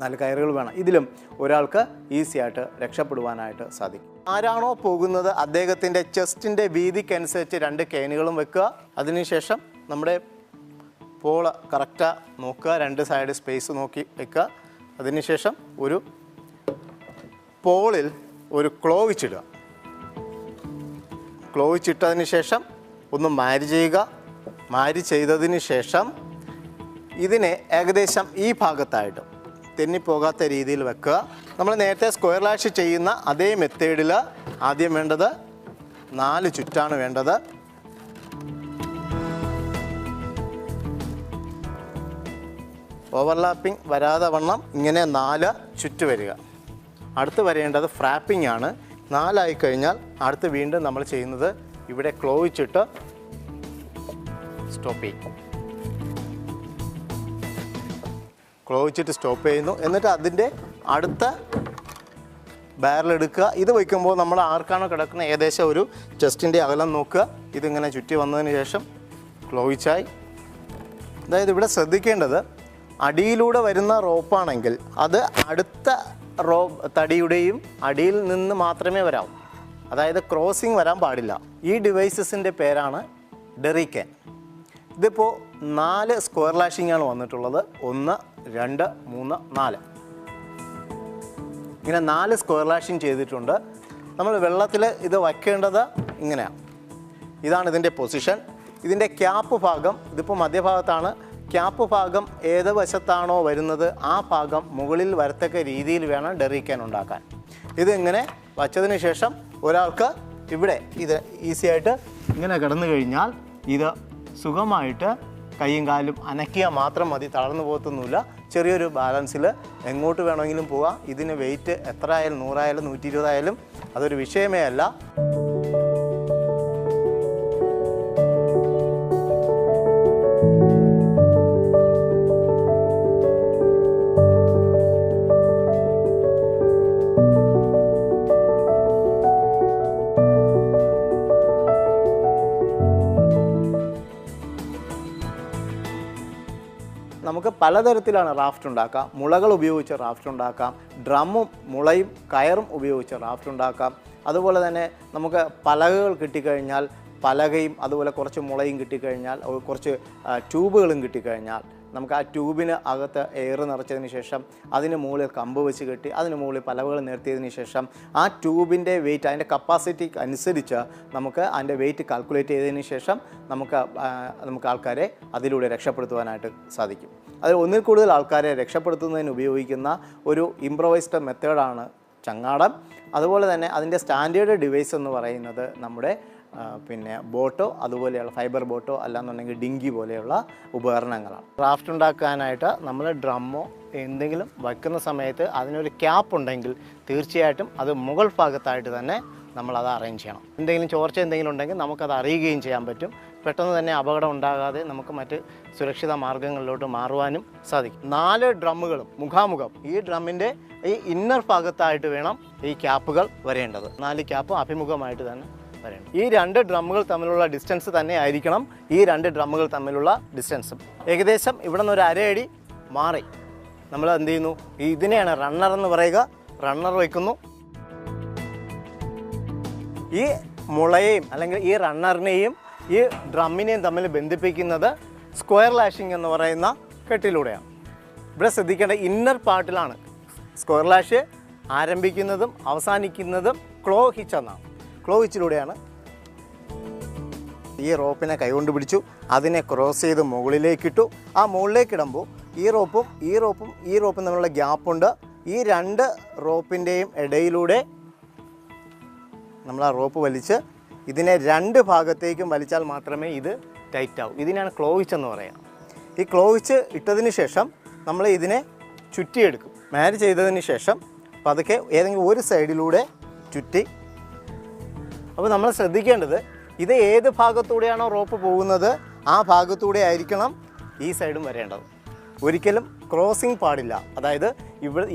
4 കയറുകൾ വേണം. ഇതിലും ഒരാൾക്ക് ഈസി ആയിട്ട് രക്ഷപ്പെടുവാനായിട്ട് സാധിക്കും. ആരാണോ പോകുന്നത് അദ്ദേഹത്തിൻ്റെ ചെസ്റ്റിൻ്റെ വീതിക്കനുസരിച്ച് 2 കേനുകളും വെക്കുക. അതിനുശേഷം നമ്മുടെ പോള് കറക്റ്റാ നോക്കുക, 2 സൈഡ് സ്പേസ് നോക്കി വെക്കുക. അതിനുശേഷം ഒരു പോളിൽ ഒരു ക്ലോവിച്ചിടുക. ക്ലോവിച്ചിട്ടതിന് ശേഷം ഒന്ന് മാരി ചെയ്യുക. മാരി ചെയ്തതിന് ശേഷം ഇതിനെ ഏകദേശം ഈ ഭാഗത്തായിട്ട് തെന്നിപ്പോകാത്ത രീതിയിൽ വെക്കുക. നമ്മൾ നേരത്തെ സ്ക്വയർ ലാഷ് ചെയ്യുന്ന അതേ മെത്തേഡിൽ ആദ്യം വേണ്ടത് 4 ചുറ്റാണ് വേണ്ടത്. ഓവർലാപ്പിംഗ് വരാതെ വണ്ണം ഇങ്ങനെ 4 ചുറ്റ് വരിക. അടുത്ത് വരേണ്ടത് ഫ്രാപ്പിംഗ് ആണ്. 4 ആയി കഴിഞ്ഞാൽ അടുത്ത് വീണ്ടും നമ്മൾ ചെയ്യുന്നത് ഇവിടെ ക്ലോവിച്ചിട്ട് സ്റ്റോപ്പ് ചെയ്യും. ക്ലോവിച്ചിട്ട് സ്റ്റോപ്പ് ചെയ്യുന്നു. എന്നിട്ട് അതിൻ്റെ അടുത്ത ബാരലെടുക്കുക. ഇത് വയ്ക്കുമ്പോൾ നമ്മൾ ആർക്കാണോ കിടക്കുന്ന ഏകദേശം ഒരു ചെസ്റ്റിൻ്റെ അകലം നോക്കുക. ഇതിങ്ങനെ ചുറ്റി വന്നതിന് ശേഷം ക്ലോവിച്ചായി. അതായത് ഇവിടെ ശ്രദ്ധിക്കേണ്ടത് അടിയിലൂടെ വരുന്ന റോപ്പാണെങ്കിൽ അത് അടുത്ത തടിയുടെയും അടിയിൽ നിന്ന് മാത്രമേ വരാവൂ. അതായത് ക്രോസിങ് വരാൻ പാടില്ല. ഈ ഡിവൈസസിൻ്റെ പേരാണ് ഡെറിക്കൻ. ഇതിപ്പോൾ 4 സ്ക്വയർ ലാഷിംഗ് ആണ് വന്നിട്ടുള്ളത്. 1, 2, 3, 4 ഇങ്ങനെ 4 സ്ക്വയർ ലാഷിംഗ് ചെയ്തിട്ടുണ്ട്. നമ്മൾ വെള്ളത്തിൽ ഇത് വയ്ക്കേണ്ടത് ഇങ്ങനെയാണ്. ഇതാണ് ഇതിൻ്റെ പൊസിഷൻ. ഇതിൻ്റെ ക്യാപ്പ് ഭാഗം ഇതിപ്പോൾ മധ്യഭാഗത്താണ്. ക്യാപ്പ് ഭാഗം ഏത് വശത്താണോ വരുന്നത് ആ ഭാഗം മുകളിൽ വരത്തക്ക രീതിയിൽ വേണം ഡെറിക്കൻ ഉണ്ടാക്കാൻ. ഇതിങ്ങനെ വച്ചതിന് ശേഷം ഒരാൾക്ക് ഇവിടെ ഇത് ഈസി ആയിട്ട് ഇങ്ങനെ കിടന്നു കഴിഞ്ഞാൽ ഇത് സുഖമായിട്ട് കൈയും കാലും അനക്കിയാൽ മാത്രം മതി. തളർന്നു പോകത്തൊന്നുമില്ല. ചെറിയൊരു ബാലൻസിൽ എങ്ങോട്ട് വേണമെങ്കിലും പോകാം. ഇതിന് വെയിറ്റ് എത്ര ആയാലും 100 ആയാലും 120 ആയാലും അതൊരു വിഷയമേ അല്ല. നമുക്ക് പലതരത്തിലാണ് റാഫ്റ്റ് ഉണ്ടാക്കാം. മുളകൾ ഉപയോഗിച്ച് റാഫ്റ്റ് ഉണ്ടാക്കാം. ഡ്രമ്മും മുളയും കയറും ഉപയോഗിച്ച് റാഫ്റ്റ് ഉണ്ടാക്കാം. അതുപോലെ തന്നെ നമുക്ക് പലകകൾ കിട്ടിക്കഴിഞ്ഞാൽ പലകയും അതുപോലെ കുറച്ച് മുളയും കിട്ടിക്കഴിഞ്ഞാൽ കുറച്ച് ട്യൂബുകളും കിട്ടിക്കഴിഞ്ഞാൽ നമുക്ക് ആ ട്യൂബിന് അകത്ത് എയർ നിറച്ചതിന് ശേഷം അതിന് മുകളിൽ കമ്പ് വെച്ച് കെട്ടി അതിന് മുകളിൽ പലവകൾ നിർത്തിയതിന് ശേഷം ആ ട്യൂബിൻ്റെ വെയിറ്റ് അതിൻ്റെ കപ്പാസിറ്റി അനുസരിച്ച് നമുക്ക് അതിൻ്റെ വെയിറ്റ് കാൽക്കുലേറ്റ് ചെയ്തതിന് ശേഷം നമുക്ക് ആൾക്കാരെ അതിലൂടെ രക്ഷപ്പെടുത്തുവാനായിട്ട് സാധിക്കും. അതിൽ ഒന്നിൽ കൂടുതൽ ആൾക്കാരെ രക്ഷപ്പെടുത്തുന്നതിന് ഉപയോഗിക്കുന്ന ഒരു ഇംപ്രൊവൈസ്ഡ് മെത്തേഡാണ് ചങ്ങാടം. അതുപോലെ തന്നെ അതിൻ്റെ സ്റ്റാൻഡേർഡ് ഡിവൈസ് എന്ന് പറയുന്നത് നമ്മുടെ ബോട്ടോ, അതുപോലെയുള്ള ഫൈബർ ബോട്ടോ അല്ലാന്നുണ്ടെങ്കിൽ ഡിങ്കി പോലെയുള്ള ഉപകരണങ്ങളാണ്. ക്രാഫ്റ്റ് ഉണ്ടാക്കാനായിട്ട് നമ്മൾ ഡ്രമ്മോ എന്തെങ്കിലും വയ്ക്കുന്ന സമയത്ത് അതിനൊരു ക്യാപ്പ് ഉണ്ടെങ്കിൽ തീർച്ചയായിട്ടും അത് മുകൾ ഭാഗത്തായിട്ട് തന്നെ നമ്മളത് അറേഞ്ച് ചെയ്യണം. എന്തെങ്കിലും ചോർച്ച എന്തെങ്കിലും ഉണ്ടെങ്കിൽ നമുക്കത് അറിയുകയും ചെയ്യാൻ പറ്റും. പെട്ടെന്ന് തന്നെ അപകടം ഉണ്ടാകാതെ നമുക്ക് മറ്റ് സുരക്ഷിത മാർഗ്ഗങ്ങളിലോട്ട് മാറുവാനും സാധിക്കും. 4 ഡ്രമ്മുകളും മുഖാമുഖം ഈ ഡ്രമ്മിൻ്റെ ഈ ഇന്നർ ഭാഗത്തായിട്ട് വേണം ഈ ക്യാപ്പുകൾ വരേണ്ടത്. 4 ക്യാപ്പും അഭിമുഖമായിട്ട് തന്നെ വരേണ്ടത്. ഈ 2 ഡ്രമ്മുകൾ തമ്മിലുള്ള ഡിസ്റ്റൻസ് തന്നെ ആയിരിക്കണം ഈ 2 ഡ്രമ്മുകൾ തമ്മിലുള്ള ഡിസ്റ്റൻസും. ഏകദേശം ഇവിടെ നിന്ന് ഒരു അരയടി മാറി നമ്മൾ എന്ത് ചെയ്യുന്നു, ഇതിനെയാണ് റണ്ണർ എന്ന് പറയുക. റണ്ണർ വയ്ക്കുന്നു. ഈ മുളയെയും അല്ലെങ്കിൽ ഈ റണ്ണറിനെയും ഈ ഡ്രമ്മിനെയും തമ്മിൽ ബന്ധിപ്പിക്കുന്നത് സ്ക്വയർ ലാഷിംഗ് എന്ന് പറയുന്ന കെട്ടിലൂടെയാണ്. ഇവിടെ ശ്രദ്ധിക്കേണ്ട ഇന്നർ പാർട്ടിലാണ് സ്ക്വയർ ലാഷ് ആരംഭിക്കുന്നതും അവസാനിക്കുന്നതും ക്ലോ ഹിച്ച് എന്നാണ്. ക്ലോ ഹിച്ചിലൂടെയാണ്. ഈ റോപ്പിനെ കൈകൊണ്ട് പിടിച്ചു, അതിനെ ക്രോസ് ചെയ്ത് മുകളിലേക്കിട്ടു. ആ മുകളിലേക്കിടുമ്പോൾ ഈ റോപ്പും തമ്മിലുള്ള ഗ്യാപ്പുണ്ട്. ഈ 2 റോപ്പിൻ്റെയും ഇടയിലൂടെ നമ്മൾ ആ റോപ്പ് വലിച്ച് ഇതിനെ 2 ഭാഗത്തേക്കും വലിച്ചാൽ മാത്രമേ ഇത് ടൈറ്റ് ആവൂ. ഇതിനാണ് ക്ലോ ഹിച്ച് എന്ന് പറയുക. ഈ ക്ലോ ഹിച്ച് ഇട്ടതിന് ശേഷം നമ്മൾ ഇതിനെ ചുറ്റിയെടുക്കും. മാരി ചെയ്തതിന് ശേഷം പതുക്കെ ഏതെങ്കിലും ഒരു സൈഡിലൂടെ ചുറ്റി. അപ്പോൾ നമ്മൾ ശ്രദ്ധിക്കേണ്ടത് ഇത് ഏത് ഭാഗത്തൂടെയാണോ റോപ്പ് പോകുന്നത് ആ ഭാഗത്തൂടെ ആയിരിക്കണം ഈ സൈഡും വരേണ്ടത്. ഒരിക്കലും ക്രോസിങ് പാടില്ല. അതായത്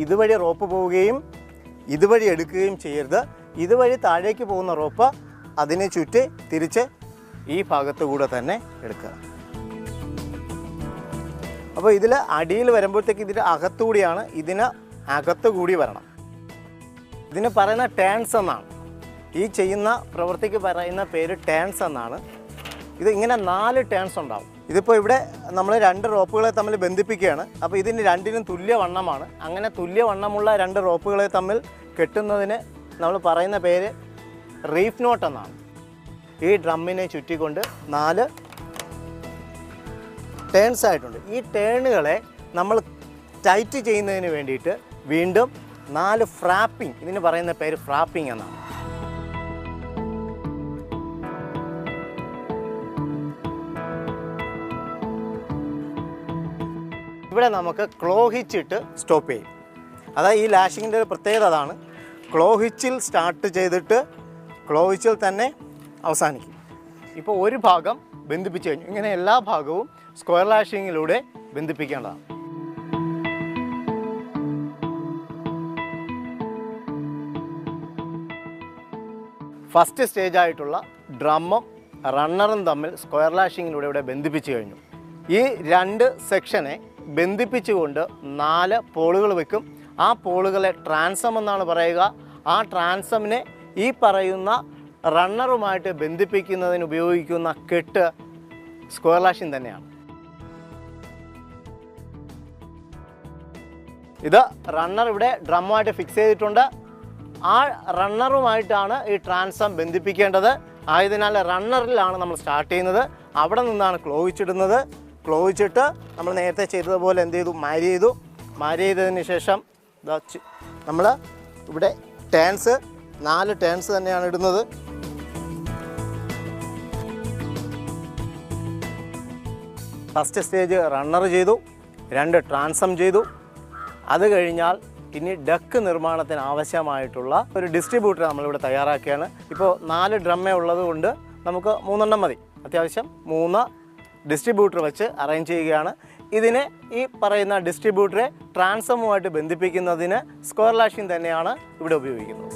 ഇതുവഴി റോപ്പ് പോവുകയും ഇതുവഴി എടുക്കുകയും ചെയ്യരുത്. ഇതുവഴി താഴേക്ക് പോകുന്ന റോപ്പ് അതിനെ ചുറ്റി തിരിച്ച് ഈ ഭാഗത്തു കൂടെ തന്നെ എടുക്കുക. അപ്പോൾ ഇതിൽ അടിയിൽ വരുമ്പോഴത്തേക്ക് ഇതിൻ്റെ അകത്തുകൂടിയാണ്, ഇതിന് അകത്തുകൂടി വരണം. ഇതിന് പറയുന്ന ടേൺസ് എന്നാണ്. ഈ ചെയ്യുന്ന പ്രവൃത്തിക്ക് പറയുന്ന പേര് ടേൺസ് എന്നാണ്. ഇത് ഇങ്ങനെ 4 ടേൺസ് ഉണ്ടാവും. ഇതിപ്പോൾ ഇവിടെ നമ്മൾ 2 റോപ്പുകളെ തമ്മിൽ ബന്ധിപ്പിക്കുകയാണ്. അപ്പോൾ ഇതിന് 2നും തുല്യ വണ്ണമാണ്. അങ്ങനെ തുല്യ വണ്ണമുള്ള 2 റോപ്പുകളെ തമ്മിൽ കെട്ടുന്നതിന് നമ്മൾ പറയുന്ന പേര് റീഫ് നോട്ട് എന്നാണ്. ഈ ഡ്രമ്മിനെ ചുറ്റിക്കൊണ്ട് 4 ടേൺസ് ആയിട്ടുണ്ട്. ഈ ടേണുകളെ നമ്മൾ ടൈറ്റ് ചെയ്യുന്നതിന് വേണ്ടിയിട്ട് വീണ്ടും 4 ഫ്രാപ്പിംഗ്, ഇതിന് പറയുന്ന പേര് ഫ്രാപ്പിംഗ് എന്നാണ്. ഇവിടെ നമുക്ക് ക്ലോ ഹിച്ചിട്ട് സ്റ്റോപ്പ് ചെയ്യും. അതായത് ഈ ലാഷിങ്ങിൻ്റെ ഒരു പ്രത്യേകത അതാണ്. ക്ലോ ഹിച്ചിൽ സ്റ്റാർട്ട് ചെയ്തിട്ട് ക്ലോ ഹിച്ചിൽ തന്നെ അവസാനിക്കും. ഇപ്പോൾ ഒരു ഭാഗം ബന്ധിപ്പിച്ച് കഴിഞ്ഞു. ഇങ്ങനെ എല്ലാ ഭാഗവും സ്ക്വയർ ലാഷിങ്ങിലൂടെ ബന്ധിപ്പിക്കേണ്ടതാണ്. ഫസ്റ്റ് സ്റ്റേജായിട്ടുള്ള ഡ്രമ്മും റണ്ണറും തമ്മിൽ സ്ക്വയർ ലാഷിങ്ങിലൂടെ ഇവിടെ ബന്ധിപ്പിച്ച് കഴിഞ്ഞു. ഈ 2 സെക്ഷനെ ബന്ധിപ്പിച്ചുകൊണ്ട് 4 പോളുകൾ വെക്കും. ആ പോളുകളെ ട്രാൻസം എന്നാണ് പറയുക. ആ ട്രാൻസമിനെ ഈ പറയുന്ന റണ്ണറുമായിട്ട് ബന്ധിപ്പിക്കുന്നതിന് ഉപയോഗിക്കുന്ന കെട്ട് സ്ക്വയർ ലാഷിംഗ് തന്നെയാണ്. ഇത് റണ്ണർ ഇവിടെ ഡ്രമ്മുമായിട്ട് ഫിക്സ് ചെയ്തിട്ടുണ്ട്. ആ റണ്ണറുമായിട്ടാണ് ഈ ട്രാൻസം ബന്ധിപ്പിക്കേണ്ടത്. ആയതിനാൽ റണ്ണറിലാണ് നമ്മൾ സ്റ്റാർട്ട് ചെയ്യുന്നത്. അവിടെ നിന്നാണ് ക്ലോ ഹിച്ചിടുന്നത്. ക്ലോ ഹിച്ചിട്ട് നമ്മൾ നേരത്തെ ചെയ്തതുപോലെ എന്ത് ചെയ്തു, മാരി ചെയ്തു. മാരി ചെയ്തതിന് ശേഷം നമ്മൾ ഇവിടെ ടേൺസ് 4 ടേൺസ് തന്നെയാണ് ഇടുന്നത്. ഫസ്റ്റ് സ്റ്റേജ് റണ്ണർ ചെയ്തു, 2 ട്രാൻസം ചെയ്തു. അത് കഴിഞ്ഞാൽ ഇനി ഡക്ക് നിർമ്മാണത്തിന് ആവശ്യമായിട്ടുള്ള ഒരു ഡിസ്ട്രിബ്യൂട്ടർ നമ്മളിവിടെ തയ്യാറാക്കുകയാണ്. ഇപ്പോൾ 4 ഡ്രമ്മേ ഉള്ളത് കൊണ്ട് നമുക്ക് 3 എണ്ണം മതി. അത്യാവശ്യം 3 ഡിസ്ട്രിബ്യൂട്ടർ വെച്ച് അറേഞ്ച് ചെയ്യുകയാണ്. ഇതിനെ ഈ പറയുന്ന ഡിസ്ട്രിബ്യൂട്ടറെ ട്രാൻസമുമായിട്ട് ബന്ധിപ്പിക്കുന്നതിന് സ്ക്വയർ ലാഷിംഗ് തന്നെയാണ് ഇവിടെ ഉപയോഗിക്കുന്നത്.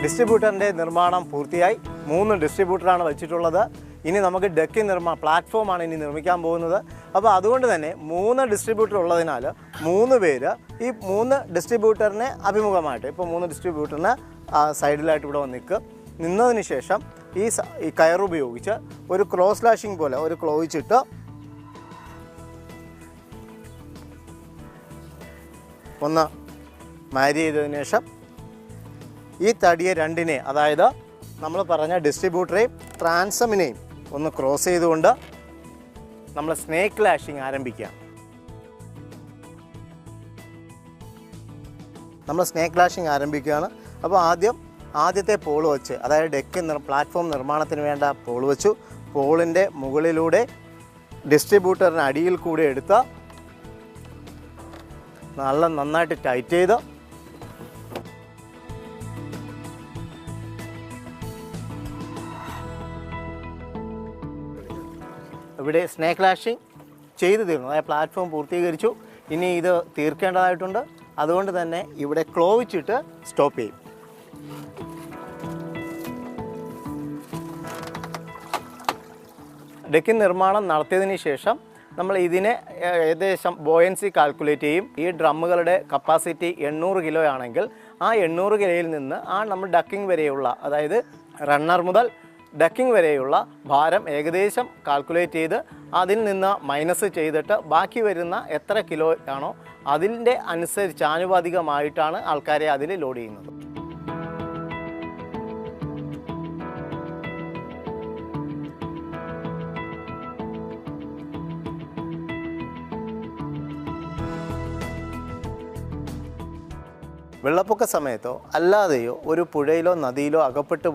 ഡിസ്ട്രിബ്യൂട്ടറിൻ്റെ നിർമ്മാണം പൂർത്തിയായി. 3 ഡിസ്ട്രിബ്യൂട്ടറാണ് വെച്ചിട്ടുള്ളത്. ഇനി നമുക്ക് ഡെക്കി പ്ലാറ്റ്ഫോമാണ് ഇനി നിർമ്മിക്കാൻ പോകുന്നത്. അപ്പോൾ അതുകൊണ്ട് തന്നെ 3 ഡിസ്ട്രിബ്യൂട്ടർ ഉള്ളതിനാൽ 3 പേര് ഈ 3 ഡിസ്ട്രിബ്യൂട്ടറിനെ അഭിമുഖമായിട്ട്, ഇപ്പോൾ 3 ഡിസ്ട്രിബ്യൂട്ടറിന് സൈഡിലായിട്ട് ഇവിടെ നിന്നതിന് ശേഷം ഈ കയറുപയോഗിച്ച് ഒരു ക്രോസ് ലാഷിംഗ് പോലെ ഒരു ക്ലോയിച്ചിട്ട് ഒന്ന് മാരി ചെയ്തതിന് ശേഷം ഈ തടിയെ രണ്ടിനെ, അതായത് നമ്മൾ പറഞ്ഞ ഡിസ്ട്രിബ്യൂട്ടറെയും ട്രാൻസമിനെയും ഒന്ന് ക്രോസ് ചെയ്തുകൊണ്ട് നമ്മൾ സ്നേക്ക് ലാഷിംഗ് ആരംഭിക്കുകയാണ്. നമ്മൾ സ്നേക്ക് ലാഷിംഗ് ആരംഭിക്കുകയാണ്. അപ്പോൾ ആദ്യത്തെ പോൾ വെച്ച്, അതായത് പ്ലാറ്റ്ഫോം നിർമ്മാണത്തിന് വേണ്ട പോൾ വെച്ചു. പോളിൻ്റെ മുകളിലൂടെ ഡിസ്ട്രിബ്യൂട്ടറിന് അടിയിൽ കൂടെ എടുത്ത് നന്നായിട്ട് ടൈറ്റ് ചെയ്ത് ഇവിടെ സ്നേക്ക് ലാഷിംഗ് ചെയ്തു തീർന്നു. അതായത് പ്ലാറ്റ്ഫോം പൂർത്തീകരിച്ചു. ഇനി ഇത് തീർക്കേണ്ടതായിട്ടുണ്ട്. അതുകൊണ്ട് തന്നെ ഇവിടെ ക്ലോ വെച്ചിട്ട് സ്റ്റോപ്പ് ചെയ്യും. ഡെക്കിൻ നിർമ്മാണം നടത്തിയതിന് ശേഷം നമ്മൾ ഇതിനെ ഏകദേശം ബോയൻസി കാൽക്കുലേറ്റ് ചെയ്യും. ഈ ഡ്രമ്മുകളുടെ കപ്പാസിറ്റി 800 കിലോ ആണെങ്കിൽ ആ 800 കിലോയിൽ നിന്ന് നമ്മൾ ഡക്കിംഗ് വരെയുള്ള, അതായത് റണ്ണർ മുതൽ ഡക്കിംഗ് വരെയുള്ള ഭാരം ഏകദേശം കാൽക്കുലേറ്റ് ചെയ്ത് അതിൽ നിന്ന് മൈനസ് ചെയ്തിട്ട് ബാക്കി വരുന്ന എത്ര കിലോ ആണോ അതിൻ്റെ അനുസരിച്ച് ആനുപാതികമായിട്ടാണ് ആൾക്കാരെ അതിൽ ലോഡ് ചെയ്യുന്നത്. വെള്ളപ്പൊക്ക സമയത്തോ അല്ലാതെയോ ഒരു പുഴയിലോ നദിയിലോ അകപ്പെട്ടു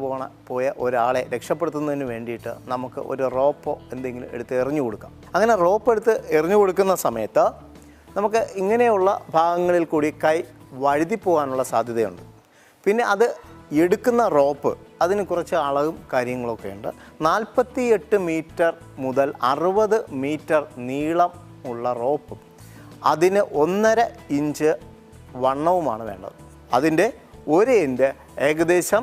പോയ ഒരാളെ രക്ഷപ്പെടുത്തുന്നതിന് വേണ്ടിയിട്ട് നമുക്ക് ഒരു റോപ്പോ എന്തെങ്കിലും എടുത്ത് എറിഞ്ഞു കൊടുക്കാം. അങ്ങനെ റോപ്പ് എടുത്ത് എറിഞ്ഞു കൊടുക്കുന്ന സമയത്ത് നമുക്ക് ഇങ്ങനെയുള്ള ഭാഗങ്ങളിൽ കൂടി കൈ വഴുതിപ്പോകാനുള്ള സാധ്യതയുണ്ട്. പിന്നെ അത് എടുക്കുന്ന റോപ്പ് അതിന് കുറച്ച് അളവും കാര്യങ്ങളൊക്കെ ഉണ്ട്. 48 മീറ്റർ മുതൽ 60 മീറ്റർ നീളം ഉള്ള റോപ്പും അതിന് 1.5 ഇഞ്ച് വണ്ണവുമാണ് വേണ്ടത്. അതിൻ്റെ ഒരു എൻഡ് ഏകദേശം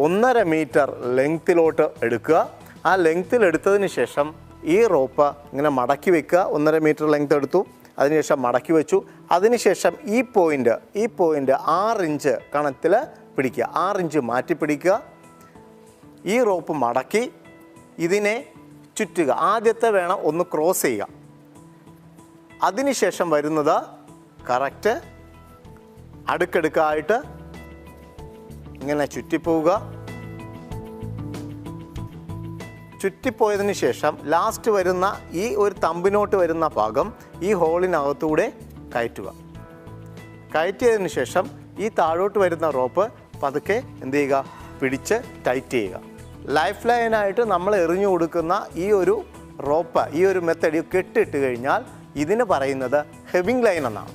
1.5 മീറ്റർ ലെങ്ത്തിലോട്ട് എടുക്കുക. ആ ലെങ്ത്തിൽ എടുത്തതിന് ശേഷം ഈ റോപ്പ് ഇങ്ങനെ മടക്കി വെക്കുക. 1.5 മീറ്റർ ലെങ്ത് എടുത്തു, അതിനുശേഷം മടക്കി വെച്ചു. അതിനുശേഷം ഈ പോയിൻ്റ് 6 ഇഞ്ച് കണത്തിൽ പിടിക്കുക. 6 ഇഞ്ച് മാറ്റി പിടിക്കുക. ഈ റോപ്പ് മടക്കി ഇതിനെ ചുറ്റുക. ആദ്യത്തെ വേണം ഒന്ന് ക്രോസ് ചെയ്യുക. അതിനുശേഷം വരുന്നത് കറക്റ്റ് അടുക്കടുക്കായിട്ട് ഇങ്ങനെ ചുറ്റിപ്പോവുക. ചുറ്റിപ്പോയതിന് ശേഷം ലാസ്റ്റ് വരുന്ന ഈ ഒരു തമ്പിനോട്ട് വരുന്ന ഭാഗം ഈ ഹോളിനകത്തൂടെ കയറ്റുക. കയറ്റിയതിന് ശേഷം ഈ താഴോട്ട് വരുന്ന റോപ്പ് പതുക്കെ എന്ത് ചെയ്യുക, പിടിച്ച് ടൈറ്റ് ചെയ്യുക. ലൈഫ് ലൈനായിട്ട് നമ്മൾ എറിഞ്ഞു കൊടുക്കുന്ന ഈ ഒരു റോപ്പ്, ഈ ഒരു മെത്തഡ് കെട്ടിട്ട് കഴിഞ്ഞാൽ ഇതിന് പറയുന്നത് ഹെവിങ് ലൈൻ എന്നാണ്.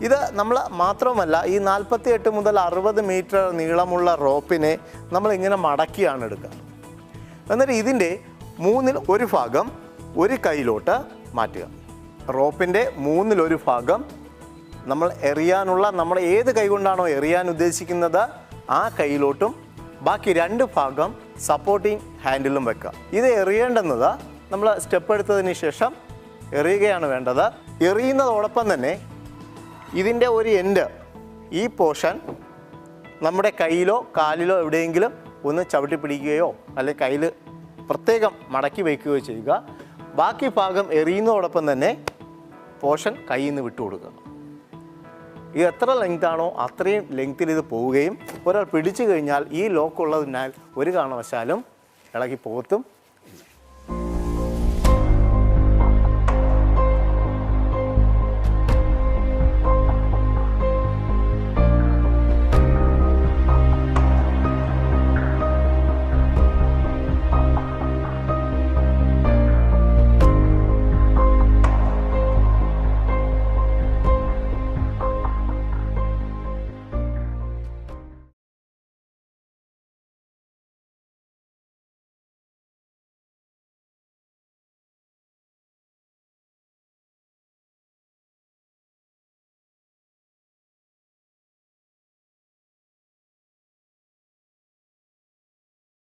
ഇത് നമ്മൾ മാത്രമല്ല, ഈ 48 മുതൽ 60 മീറ്റർ നീളമുള്ള റോപ്പിനെ നമ്മളിങ്ങനെ മടക്കിയാണ് എടുക്കുക. എന്നിട്ട് ഇതിൻ്റെ 1/3 ഭാഗം ഒരു കൈയിലോട്ട് മാറ്റുക. റോപ്പിൻ്റെ 1/3 ഭാഗം നമ്മൾ എറിയാനുള്ള, നമ്മൾ ഏത് കൈ കൊണ്ടാണോ എറിയാൻ ഉദ്ദേശിക്കുന്നത് ആ കൈയിലോട്ടും ബാക്കി 2 ഭാഗം സപ്പോർട്ടിങ് ഹാൻഡിലും വെക്കുക. ഇത് എറിയേണ്ടുന്നത് നമ്മൾ സ്റ്റെപ്പ് എടുത്തതിന് ശേഷം എറിയുകയാണ് വേണ്ടത്. എറിയുന്നതോടൊപ്പം തന്നെ ഇതിൻ്റെ ഒരു എൻഡ്, ഈ പോർഷൻ നമ്മുടെ കയ്യിലോ കാലിലോ എവിടെയെങ്കിലും ഒന്ന് ചവിട്ടി പിടിക്കുകയോ അല്ലെങ്കിൽ കയ്യിൽ പ്രത്യേകം മടക്കി വയ്ക്കുകയോ ചെയ്യുക. ബാക്കി ഭാഗം എറിയുന്നതോടൊപ്പം തന്നെ പോർഷൻ കയ്യിൽ നിന്ന് വിട്ടു കൊടുക്കുക. ഇത് എത്ര ലെങ്താണോ അത്രയും ലെങ്ത്തിൽ ഇത് പോവുകയും ഒരാൾ പിടിച്ചു കഴിഞ്ഞാൽ ഈ ലോക്ക് ഉള്ളതിനാൽ ഒരു കാരണവശാലും ഇളകി പോകത്തും